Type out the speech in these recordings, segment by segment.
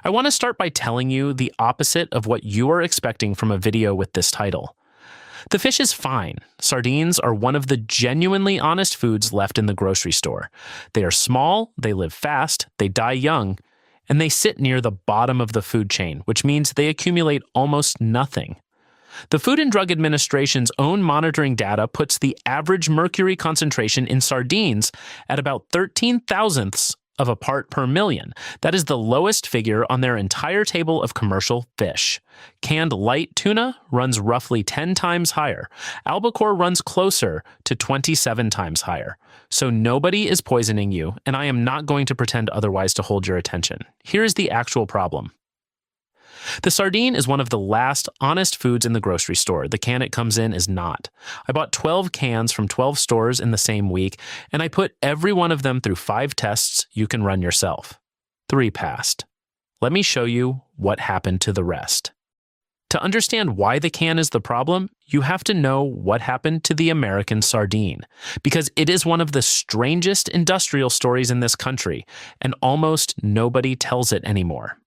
I want to start by telling you the opposite of what you are expecting from a video with this title. The fish is fine. Sardines are one of the genuinely honest foods left in the grocery store. They are small, they live fast, they die young, and they sit near the bottom of the food chain, which means they accumulate almost nothing. The Food and Drug Administration's own monitoring data puts the average mercury concentration in sardines at about 13 thousandths of a part per million. That is the lowest figure on their entire table of commercial fish. Canned light tuna runs roughly 10 times higher. Albacore runs closer to 27 times higher. So nobody is poisoning you, and I am not going to pretend otherwise to hold your attention. Here is the actual problem. The sardine is one of the last honest foods in the grocery store. The can it comes in is not. I bought 12 cans from 12 stores in the same week, and I put every one of them through 5 tests you can run yourself. 3 passed. Let me show you what happened to the rest. To understand why the can is the problem, you have to know what happened to the American sardine, because it is one of the strangest industrial stories in this country, and almost nobody tells it anymore.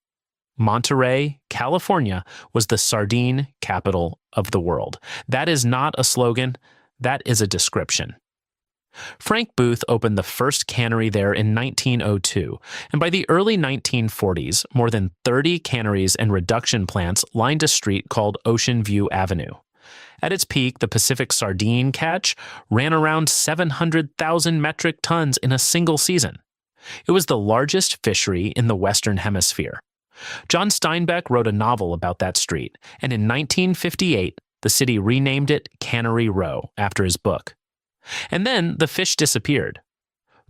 Monterey, California, was the sardine capital of the world. That is not a slogan, that is a description. Frank Booth opened the first cannery there in 1902, and by the early 1940s, more than 30 canneries and reduction plants lined a street called Ocean View Avenue. At its peak, the Pacific sardine catch ran around 700,000 metric tons in a single season. It was the largest fishery in the Western Hemisphere. John Steinbeck wrote a novel about that street, and in 1958, the city renamed it Cannery Row after his book. And then the fish disappeared.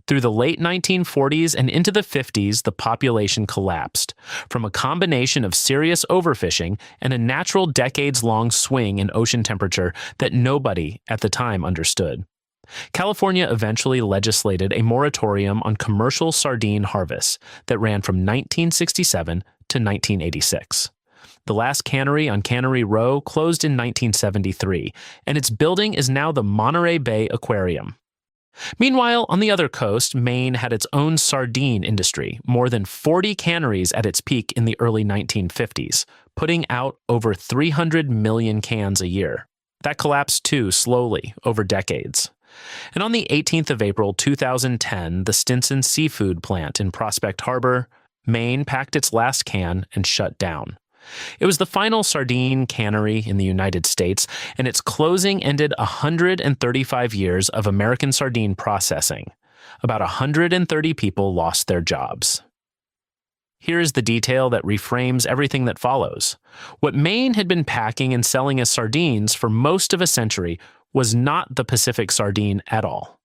Through the late 1940s and into the 50s, the population collapsed from a combination of serious overfishing and a natural decades-long swing in ocean temperature that nobody at the time understood. California eventually legislated a moratorium on commercial sardine harvests that ran from 1967 to 1986. The last cannery on Cannery Row closed in 1973, and its building is now the Monterey Bay Aquarium. Meanwhile, on the other coast, Maine had its own sardine industry, more than 40 canneries at its peak in the early 1950s, putting out over 300 million cans a year. That collapsed too, slowly, over decades. And on the 18th of April 2010, the Stinson Seafood plant in Prospect Harbor, Maine, packed its last can and shut down. It was the final sardine cannery in the United States, and its closing ended 135 years of American sardine processing. About 130 people lost their jobs. Here is the detail that reframes everything that follows. What Maine had been packing and selling as sardines for most of a century was not the Pacific sardine at all.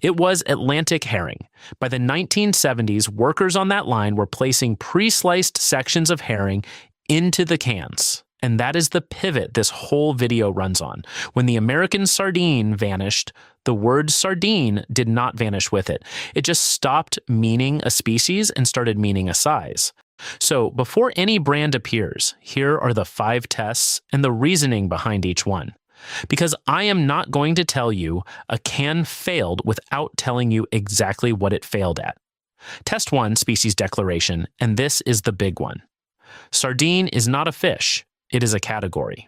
It was Atlantic herring. By the 1970s, workers on that line were placing pre-sliced sections of herring into the cans. And that is the pivot this whole video runs on. When the American sardine vanished, the word sardine did not vanish with it. It just stopped meaning a species and started meaning a size. So before any brand appears, here are the 5 tests and the reasoning behind each one. Because I am not going to tell you a can failed without telling you exactly what it failed at. Test 1, species declaration, and this is the big one. Sardine is not a fish, it is a category.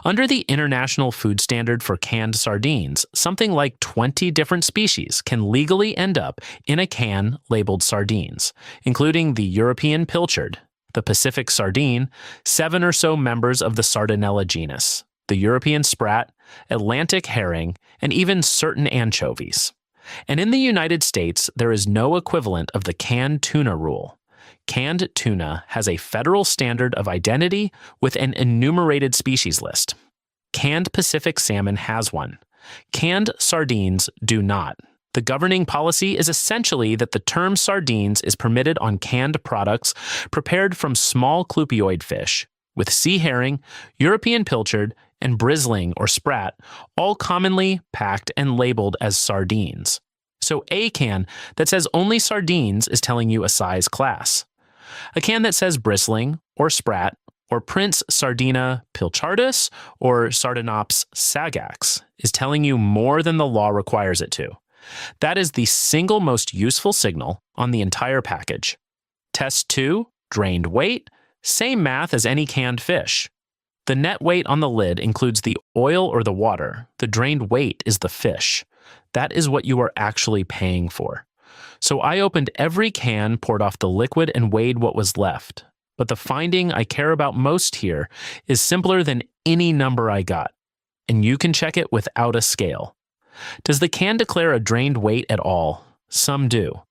Under the International Food Standard for canned sardines, something like 20 different species can legally end up in a can labeled sardines, including the European pilchard, the Pacific sardine, 7 or so members of the Sardinella genus, the European sprat, Atlantic herring, and even certain anchovies. And in the United States, there is no equivalent of the canned tuna rule. Canned tuna has a federal standard of identity with an enumerated species list. Canned Pacific salmon has one. Canned sardines do not. The governing policy is essentially that the term sardines is permitted on canned products prepared from small clupioid fish, with sea herring, European pilchard, and bristling or sprat, all commonly packed and labeled as sardines. So a can that says only sardines is telling you a size class. A can that says bristling or sprat or Prince Sardina pilchardus or Sardinops sagax is telling you more than the law requires it to. That is the single most useful signal on the entire package. Test 2, Drained weight, same math as any canned fish. The net weight on the lid includes the oil or the water. The drained weight is the fish. That is what you are actually paying for. So I opened every can, poured off the liquid, and weighed what was left. But the finding I care about most here is simpler than any number I got. And you can check it without a scale. Does the can declare a drained weight at all? Some do.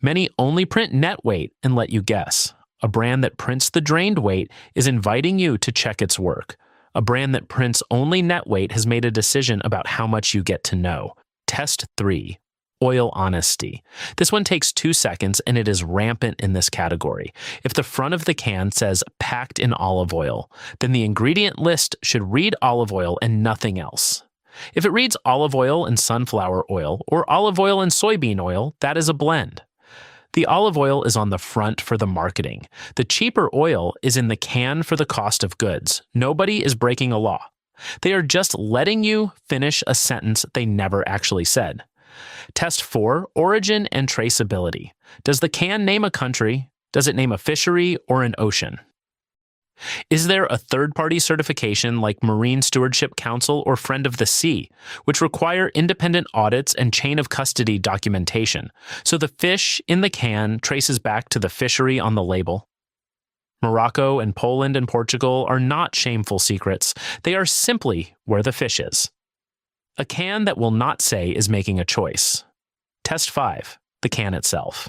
Many only print net weight and let you guess. A brand that prints the drained weight is inviting you to check its work. A brand that prints only net weight has made a decision about how much you get to know. Test 3. Oil honesty. This one takes 2 seconds and it is rampant in this category. If the front of the can says packed in olive oil, then the ingredient list should read olive oil and nothing else. If it reads olive oil and sunflower oil or olive oil and soybean oil, that is a blend. The olive oil is on the front for the marketing. The cheaper oil is in the can for the cost of goods. Nobody is breaking a law. They are just letting you finish a sentence they never actually said. Test 4, origin and traceability. Does the can name a country? Does it name a fishery or an ocean? Is there a third-party certification like Marine Stewardship Council or Friend of the Sea, which require independent audits and chain of custody documentation, so the fish in the can traces back to the fishery on the label? Morocco and Poland and Portugal are not shameful secrets. They are simply where the fish is. A can that will not say is making a choice. Test 5, the can itself.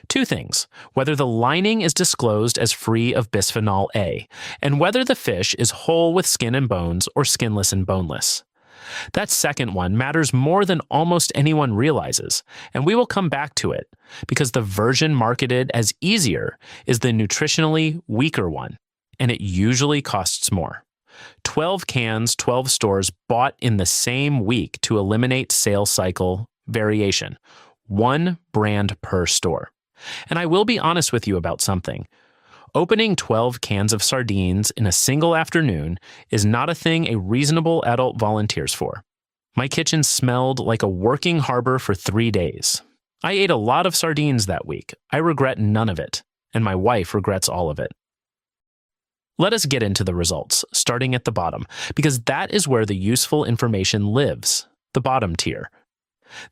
2 things: whether the lining is disclosed as free of bisphenol A, and whether the fish is whole with skin and bones or skinless and boneless. That second one matters more than almost anyone realizes, and we will come back to it, because the version marketed as easier is the nutritionally weaker one, and it usually costs more. 12 cans, 12 stores bought in the same week to eliminate sales cycle variation. 1 brand per store. And I will be honest with you about something. Opening 12 cans of sardines in a single afternoon is not a thing a reasonable adult volunteers for. My kitchen smelled like a working harbor for 3 days. I ate a lot of sardines that week. I regret none of it, and my wife regrets all of it. Let us get into the results, starting at the bottom, because that is where the useful information lives, the bottom tier.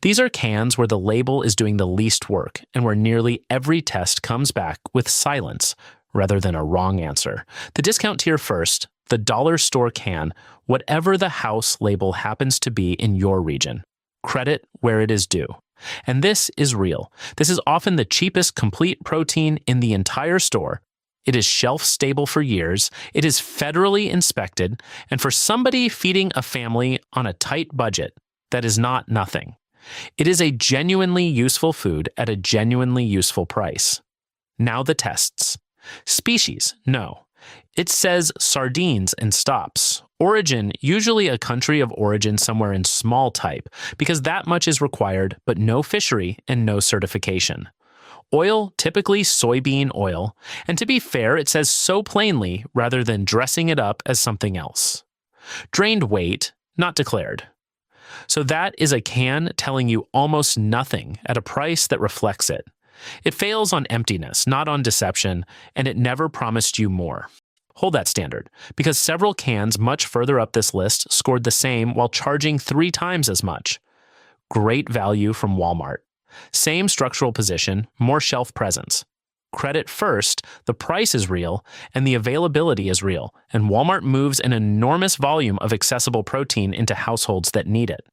These are cans where the label is doing the least work and where nearly every test comes back with silence rather than a wrong answer. The discount tier first, the dollar store can, whatever the house label happens to be in your region. Credit where it is due. And this is real. This is often the cheapest complete protein in the entire store. It is shelf stable for years. It is federally inspected. And for somebody feeding a family on a tight budget, that is not nothing. It is a genuinely useful food at a genuinely useful price. Now the tests. Species, no. It says sardines and stops. Origin, usually a country of origin somewhere in small type, because that much is required, but no fishery and no certification. Oil, typically soybean oil, and to be fair, it says so plainly rather than dressing it up as something else. Drained weight, not declared. So that is a can telling you almost nothing at a price that reflects it. It fails on emptiness, not on deception, and it never promised you more. Hold that standard, because several cans much further up this list scored the same while charging 3 times as much. Great value from Walmart. Same structural position, more shelf presence. Credit first, the price is real, and the availability is real, and Walmart moves an enormous volume of accessible protein into households that need it.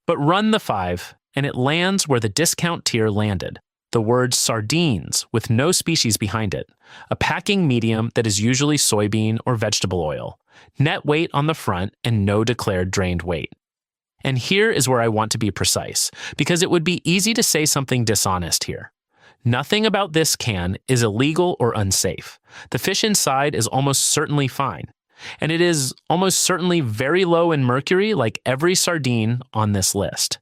But run the 5, and it lands where the discount tier landed. The word sardines with no species behind it. A packing medium that is usually soybean or vegetable oil. Net weight on the front and no declared drained weight. And here is where I want to be precise, because it would be easy to say something dishonest here. Nothing about this can is illegal or unsafe. The fish inside is almost certainly fine. And it is almost certainly very low in mercury like every sardine on this list.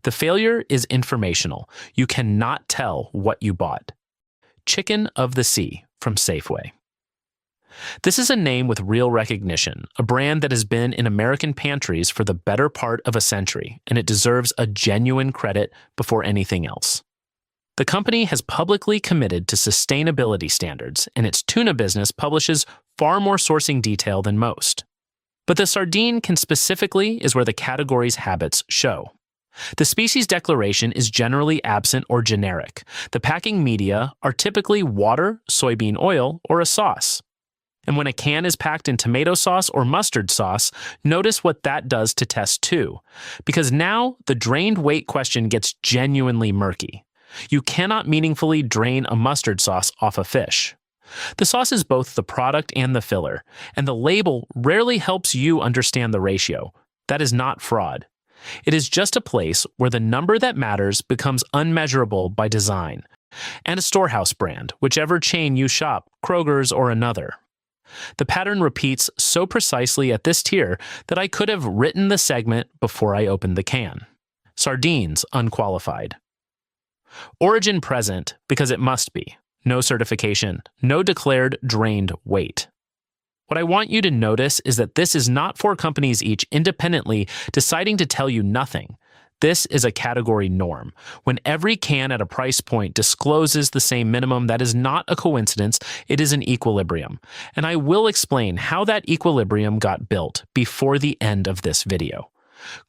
The failure is informational. You cannot tell what you bought. Chicken of the Sea from Safeway. This is a name with real recognition, a brand that has been in American pantries for the better part of a century, and it deserves a genuine credit before anything else. The company has publicly committed to sustainability standards, and its tuna business publishes far more sourcing detail than most. But the sardine can specifically is where the category's habits show. The species declaration is generally absent or generic. The packing media are typically water, soybean oil, or a sauce. And when a can is packed in tomato sauce or mustard sauce, notice what that does to test 2, because now the drained weight question gets genuinely murky. You cannot meaningfully drain a mustard sauce off a fish. The sauce is both the product and the filler, and the label rarely helps you understand the ratio. That is not fraud. It is just a place where the number that matters becomes unmeasurable by design, and a storehouse brand, whichever chain you shop, Kroger's or another. The pattern repeats so precisely at this tier that I could have written the segment before I opened the can. Sardines, unqualified. Origin present, because it must be. No certification, no declared drained weight. What I want you to notice is that this is not 4 companies each independently deciding to tell you nothing. This is a category norm. When every can at a price point discloses the same minimum, that is not a coincidence, it is an equilibrium. And I will explain how that equilibrium got built before the end of this video.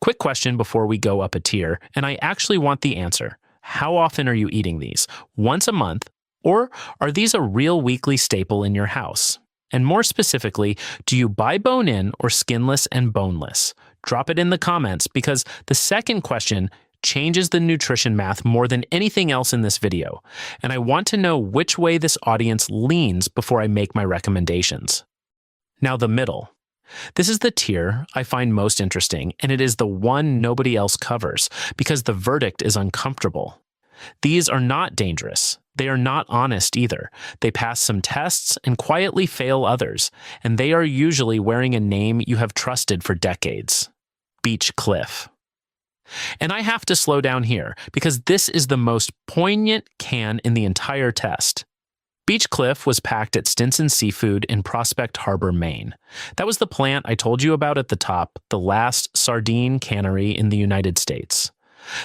Quick question before we go up a tier, and I actually want the answer. How often are you eating these? Once a month? Or are these a real weekly staple in your house? And more specifically, do you buy bone-in or skinless and boneless? Drop it in the comments because the second question changes the nutrition math more than anything else in this video, and I want to know which way this audience leans before I make my recommendations. Now the middle. This is the tier I find most interesting, and it is the one nobody else covers because the verdict is uncomfortable. These are not dangerous. They are not honest either. They pass some tests and quietly fail others, and they are usually wearing a name you have trusted for decades. Beach Cliff. And I have to slow down here because this is the most poignant can in the entire test. Beach Cliff was packed at Stinson Seafood in Prospect Harbor, Maine. That was the plant I told you about at the top, the last sardine cannery in the United States.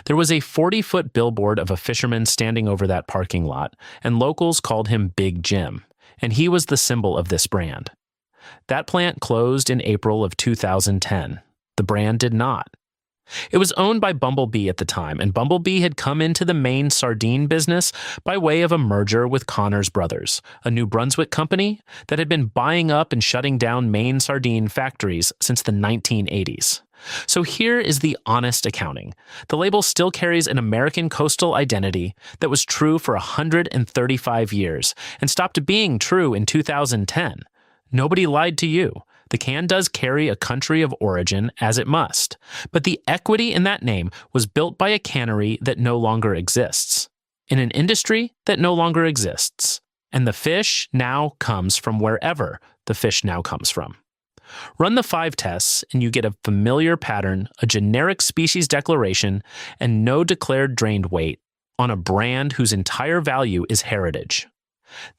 There was a 40-foot billboard of a fisherman standing over that parking lot, and locals called him Big Jim, and he was the symbol of this brand. That plant closed in April of 2010. The brand did not. It was owned by Bumblebee at the time, and Bumblebee had come into the Maine sardine business by way of a merger with Connors Brothers, a New Brunswick company that had been buying up and shutting down Maine sardine factories since the 1980s. So here is the honest accounting. The label still carries an American coastal identity that was true for 135 years and stopped being true in 2010. Nobody lied to you. The can does carry a country of origin, as it must, but the equity in that name was built by a cannery that no longer exists, in an industry that no longer exists, and the fish now comes from wherever the fish now comes from. Run the 5 tests and you get a familiar pattern, a generic species declaration, and no declared drained weight on a brand whose entire value is heritage.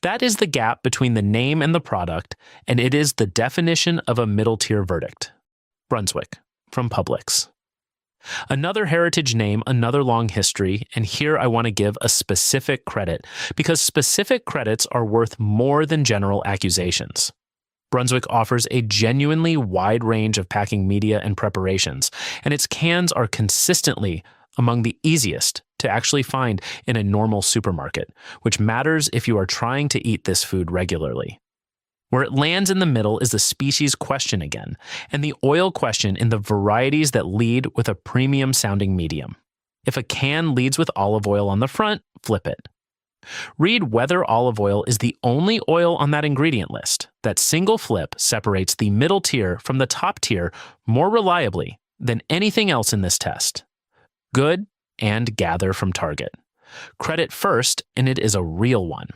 That is the gap between the name and the product, and it is the definition of a middle-tier verdict. Brunswick, from Publix. Another heritage name, another long history, and here I want to give a specific credit, because specific credits are worth more than general accusations. Brunswick offers a genuinely wide range of packing media and preparations, and its cans are consistently among the easiest to actually find in a normal supermarket, which matters if you are trying to eat this food regularly. Where it lands in the middle is the species question again, and the oil question in the varieties that lead with a premium-sounding medium. If a can leads with olive oil on the front, flip it. Read whether olive oil is the only oil on that ingredient list. That single flip separates the middle tier from the top tier more reliably than anything else in this test. Good and gather from Target. Credit first, and it is a real one.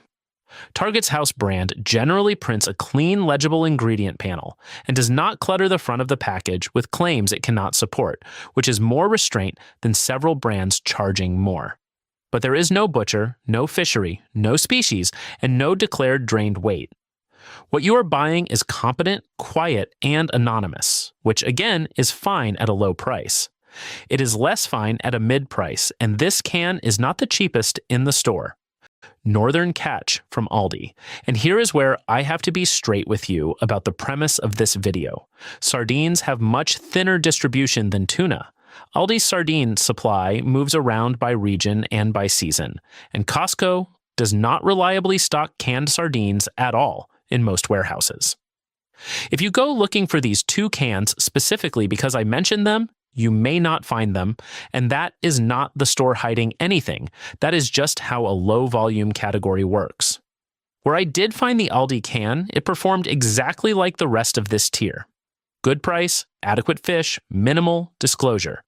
Target's house brand generally prints a clean, legible ingredient panel and does not clutter the front of the package with claims it cannot support, which is more restraint than several brands charging more. But there is no butcher, no fishery, no species, and no declared drained weight. What you are buying is competent, quiet, and anonymous, which again is fine at a low price. It is less fine at a mid-price, and this can is not the cheapest in the store. Northern Catch from Aldi. And here is where I have to be straight with you about the premise of this video. Sardines have much thinner distribution than tuna. Aldi's sardine supply moves around by region and by season, and Costco does not reliably stock canned sardines at all in most warehouses. If you go looking for these two cans specifically because I mentioned them, you may not find them, and that is not the store hiding anything. That is just how a low-volume category works. Where I did find the Aldi can, it performed exactly like the rest of this tier. Good price, adequate fish, minimal disclosure.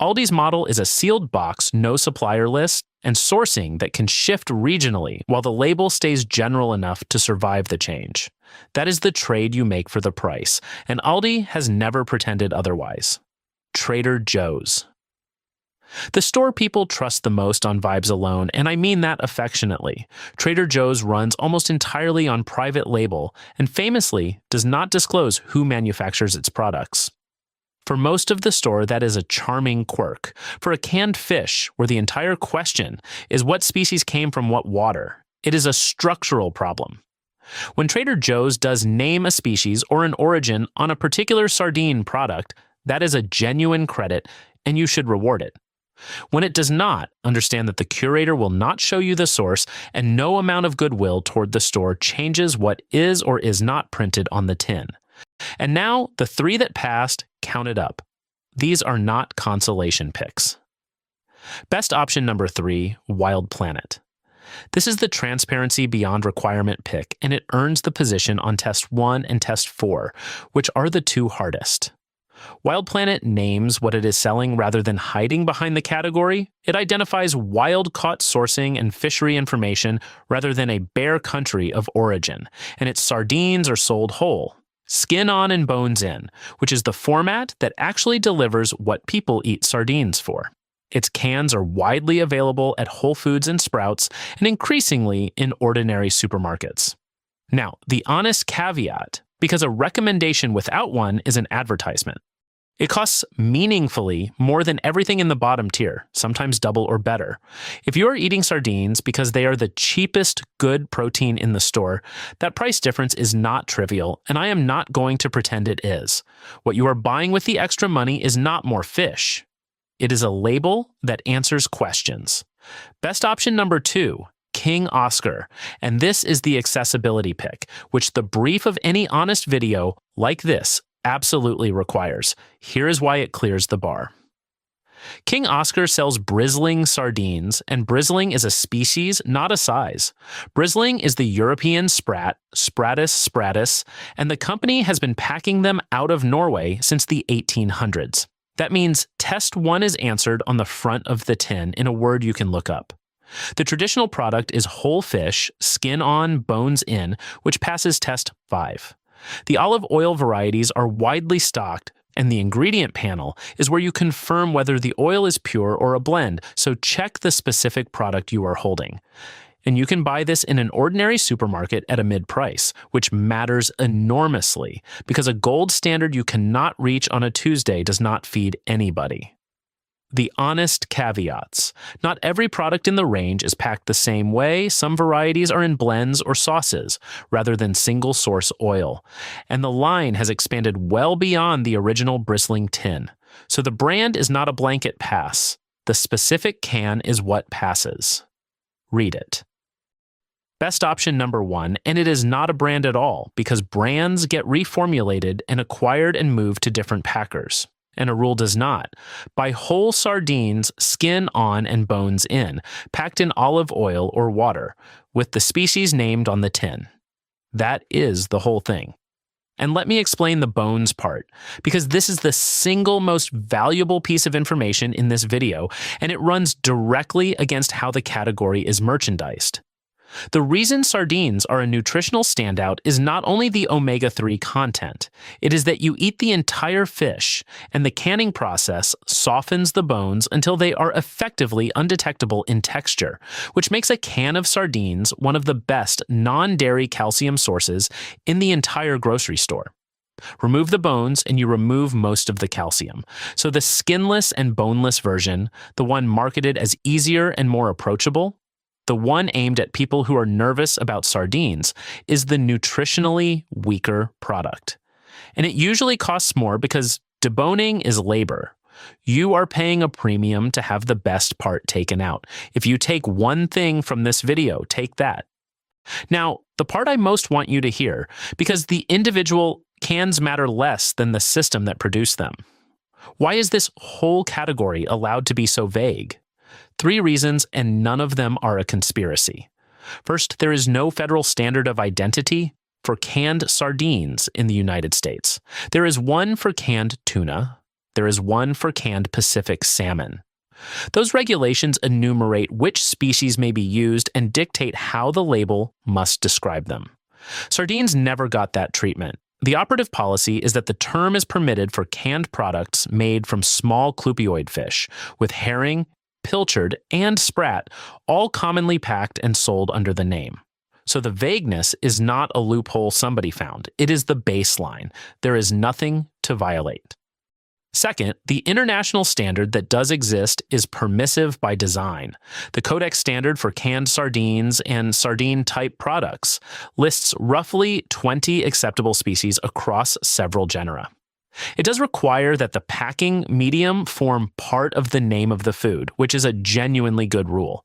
Aldi's model is a sealed box, no supplier list, and sourcing that can shift regionally while the label stays general enough to survive the change. That is the trade you make for the price, and Aldi has never pretended otherwise. Trader Joe's. The store people trust the most on vibes alone, and I mean that affectionately. Trader Joe's runs almost entirely on private label and famously does not disclose who manufactures its products. For most of the store, that is a charming quirk. For a canned fish, where the entire question is what species came from what water, it is a structural problem. When Trader Joe's does name a species or an origin on a particular sardine product, that is a genuine credit, and you should reward it. When it does not, understand that the curator will not show you the source, and no amount of goodwill toward the store changes what is or is not printed on the tin. And now, the three that passed, count it up. These are not consolation picks. Best option number 3, Wild Planet. This is the transparency beyond requirement pick, and it earns the position on test 1 and test 4, which are the two hardest. Wild Planet names what it is selling rather than hiding behind the category. It identifies wild-caught sourcing and fishery information rather than a bare country of origin, and its sardines are sold whole, skin on and bones in, which is the format that actually delivers what people eat sardines for. Its cans are widely available at Whole Foods and Sprouts, and increasingly in ordinary supermarkets. Now, the honest caveat, because a recommendation without one is an advertisement. It costs meaningfully more than everything in the bottom tier, sometimes double or better. If you are eating sardines because they are the cheapest good protein in the store, that price difference is not trivial, and I am not going to pretend it is. What you are buying with the extra money is not more fish. It is a label that answers questions. Best option number 2, King Oscar, and this is the accessibility pick, which the brief of any honest video like this absolutely requires. Here is why it clears the bar. King Oscar sells bristling sardines, and bristling is a species, not a size. Bristling is the European sprat, Spratus spratus, and the company has been packing them out of Norway since the 1800s. That means test 1 is answered on the front of the tin in a word you can look up. The traditional product is whole fish, skin on, bones in, which passes test 5. The olive oil varieties are widely stocked, and the ingredient panel is where you confirm whether the oil is pure or a blend, so check the specific product you are holding. And you can buy this in an ordinary supermarket at a mid-price, which matters enormously, because a gold standard you cannot reach on a Tuesday does not feed anybody. The honest caveats. Not every product in the range is packed the same way. Some varieties are in blends or sauces rather than single-source oil. And the line has expanded well beyond the original bristling tin. So the brand is not a blanket pass. The specific can is what passes. Read it. Best option number 1, and it is not a brand at all because brands get reformulated and acquired and moved to different packers. And a rule does not. Buy whole sardines, skin on and bones in, packed in olive oil or water, with the species named on the tin. That is the whole thing. And let me explain the bones part, because this is the single most valuable piece of information in this video, and it runs directly against how the category is merchandised. The reason sardines are a nutritional standout is not only the omega-3 content, it is that you eat the entire fish, and the canning process softens the bones until they are effectively undetectable in texture, which makes a can of sardines one of the best non-dairy calcium sources in the entire grocery store. Remove the bones and you remove most of the calcium. So the skinless and boneless version, the one marketed as easier and more approachable, the one aimed at people who are nervous about sardines, is the nutritionally weaker product. And it usually costs more because deboning is labor. You are paying a premium to have the best part taken out. If you take one thing from this video, take that. Now, the part I most want you to hear, because the individual cans matter less than the system that produced them. Why is this whole category allowed to be so vague? 3 reasons, and none of them are a conspiracy. First, there is no federal standard of identity for canned sardines in the United States. There is one for canned tuna. There is one for canned Pacific salmon. Those regulations enumerate which species may be used and dictate how the label must describe them. Sardines never got that treatment. The operative policy is that the term is permitted for canned products made from small clupioid fish, with herring, pilchard, and sprat all commonly packed and sold under the name. So the vagueness is not a loophole somebody found. It is the baseline. There is nothing to violate. Second, the international standard that does exist is permissive by design. The Codex standard for canned sardines and sardine-type products lists roughly 20 acceptable species across several genera. It does require that the packing medium form part of the name of the food, which is a genuinely good rule.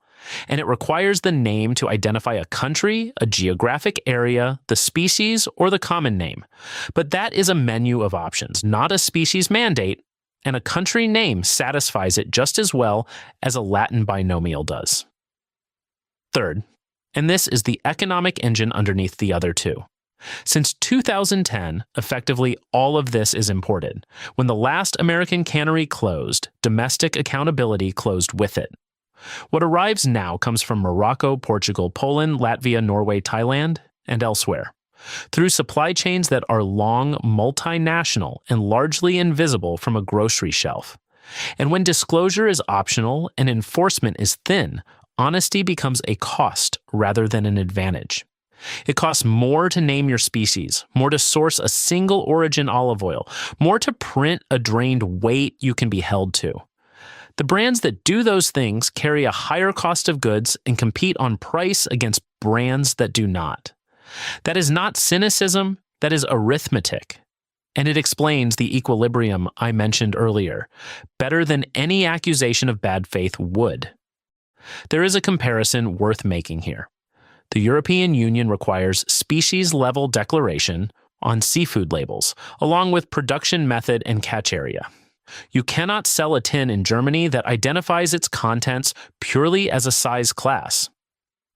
And it requires the name to identify a country, a geographic area, the species, or the common name. But that is a menu of options, not a species mandate, and a country name satisfies it just as well as a Latin binomial does. Third, and this is the economic engine underneath the other two. Since 2010, effectively all of this is imported. When the last American cannery closed, domestic accountability closed with it. What arrives now comes from Morocco, Portugal, Poland, Latvia, Norway, Thailand, and elsewhere, through supply chains that are long, multinational, and largely invisible from a grocery shelf. And when disclosure is optional and enforcement is thin, honesty becomes a cost rather than an advantage. It costs more to name your species, more to source a single origin olive oil, more to print a drained weight you can be held to. The brands that do those things carry a higher cost of goods and compete on price against brands that do not. That is not cynicism, that is arithmetic. And it explains the equilibrium I mentioned earlier, better than any accusation of bad faith would. There is a comparison worth making here. The European Union requires species-level declaration on seafood labels, along with production method and catch area. You cannot sell a tin in Germany that identifies its contents purely as a size class.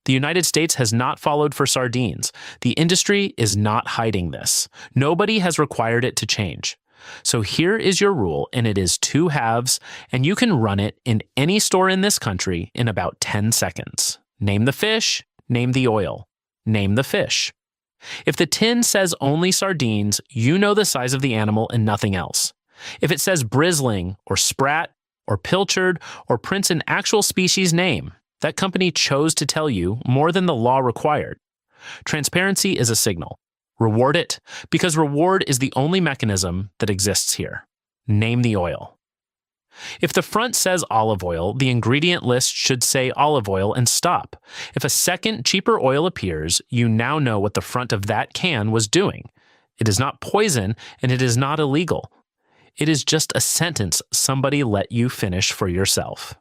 The United States has not followed for sardines. The industry is not hiding this. Nobody has required it to change. So here is your rule, and it is 2 halves, and you can run it in any store in this country in about 10 seconds. Name the fish, name the oil, name the fish. If the tin says only sardines, you know the size of the animal and nothing else. If it says bristling or sprat or pilchard or prints an actual species name, that company chose to tell you more than the law required. Transparency is a signal. Reward it, because reward is the only mechanism that exists here. Name the oil. If the front says olive oil, the ingredient list should say olive oil and stop. If a second, cheaper oil appears, you now know what the front of that can was doing. It is not poison, and it is not illegal. It is just a sentence somebody let you finish for yourself.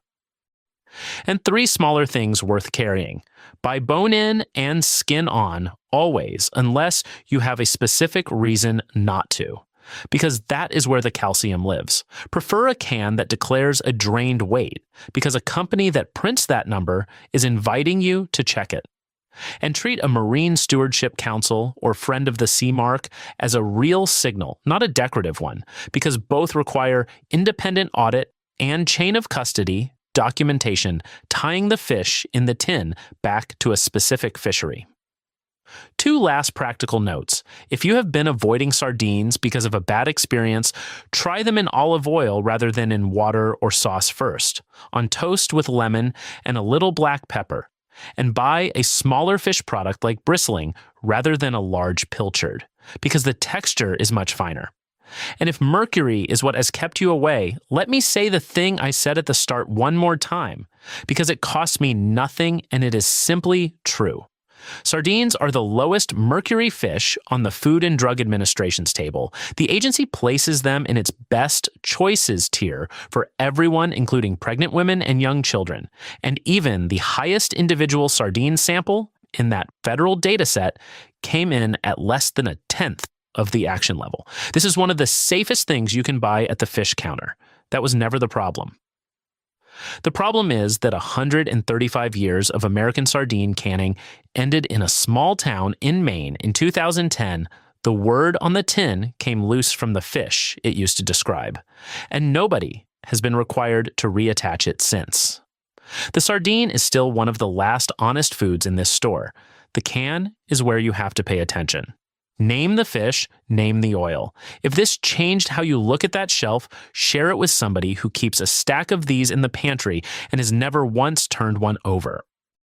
And 3 smaller things worth carrying. Buy bone-in and skin-on always, unless you have a specific reason not to, because that is where the calcium lives. Prefer a can that declares a drained weight, because a company that prints that number is inviting you to check it. And treat a Marine Stewardship Council or Friend of the Sea mark as a real signal, not a decorative one, because both require independent audit and chain of custody documentation tying the fish in the tin back to a specific fishery. 2 last practical notes. If you have been avoiding sardines because of a bad experience, try them in olive oil rather than in water or sauce first, on toast with lemon and a little black pepper. And buy a smaller fish product like bristling rather than a large pilchard, because the texture is much finer. And if mercury is what has kept you away, let me say the thing I said at the start one more time, because it costs me nothing and it is simply true. Sardines are the lowest mercury fish on the Food and Drug Administration's table. The agency places them in its best choices tier for everyone, including pregnant women and young children. And even the highest individual sardine sample in that federal data set came in at less than a tenth of the action level. This is one of the safest things you can buy at the fish counter. That was never the problem. The problem is that 135 years of American sardine canning ended in a small town in Maine in 2010. The word on the tin came loose from the fish it used to describe, and nobody has been required to reattach it since. The sardine is still one of the last honest foods in this store. The can is where you have to pay attention. Name the fish, name the oil. If this changed how you look at that shelf, share it with somebody who keeps a stack of these in the pantry and has never once turned one over.